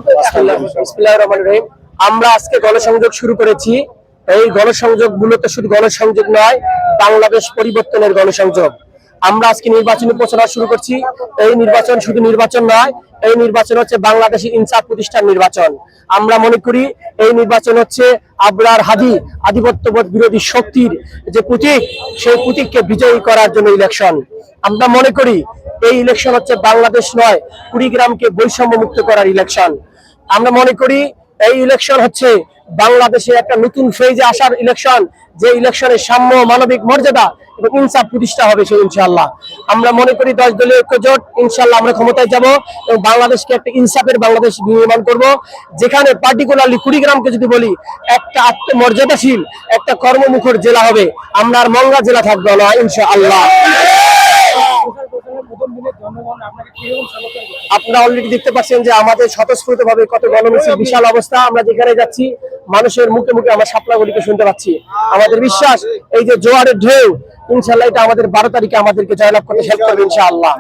বিসমিল্লাহির রহমানির রহিম। আমরা আজকে গণসংযোগ শুরু করেছি। এই গণসংযোগ মূলত শুধু গণসংযোগ নয়, বাংলাদেশ পরিবর্তনের গণসংযোগ। আমরা আজকে নির্বাচনী প্রচারণা শুরু করছি। এই নির্বাচন শুধু নির্বাচন নয়, এই নির্বাচন হচ্ছে বাংলাদেশি ইনসাফ প্রতিষ্ঠান নির্বাচন। আমরা মনে করি এই নির্বাচন হচ্ছে আবরার হাদি আধিপত্যবাদ বিরোধী শক্তির যে প্রতীক, সেই প্রতীককে বিজয়ী করার জন্য ইলেকশন। আমরা মনে করি এই ইলেকশন হচ্ছে বাংলাদেশ নয়, কুড়িগ্রামকে বৈষম্য মুক্ত করার ইলেকশন। আমরা মনে করি এই ইলেকশন হচ্ছে বাংলাদেশে একটা নতুন ফেজে আসার ইলেকশন, যে ইলেকশনে সাম্য, মানবিক মর্যাদা এবং ইনসাফ প্রতিষ্ঠা হবে সেই ইনশাআল্লাহ। আমরা মনে করি 10 দলীয় ঐক্যজোট ইনশাআল্লাহ আমরা ক্ষমতায় যাব এবং বাংলাদেশকে একটা ইনসাফের বাংলাদেশ নির্মাণ করব, যেখানে পার্টিকুলারলি কুড়িগ্রামকে যদি বলি একটা আত্মমর্যাদাশীল, একটা কর্মমুখর জেলা হবে। আমরা আর মঙ্গা জেলা থাকবো না ইনশাআল্লাহ। আপনারা অলরেডি দেখতে পাচ্ছেন যে আমাদের স্বতঃস্ফূর্ত ভাবে কত গণমিছিল, বিশাল অবস্থা। আমরা যেখানে যাচ্ছি মানুষের মুখে মুখে আমরা শাপলাগুলিকে শুনতে পাচ্ছি। আমাদের বিশ্বাস এই যে জোয়ারের ঢেউ, ইনশাআল্লাহ এটা আমাদের 12 তারিখে আমাদেরকে জয়লাভ করতে হেল্প করবে ইনশাআল্লাহ।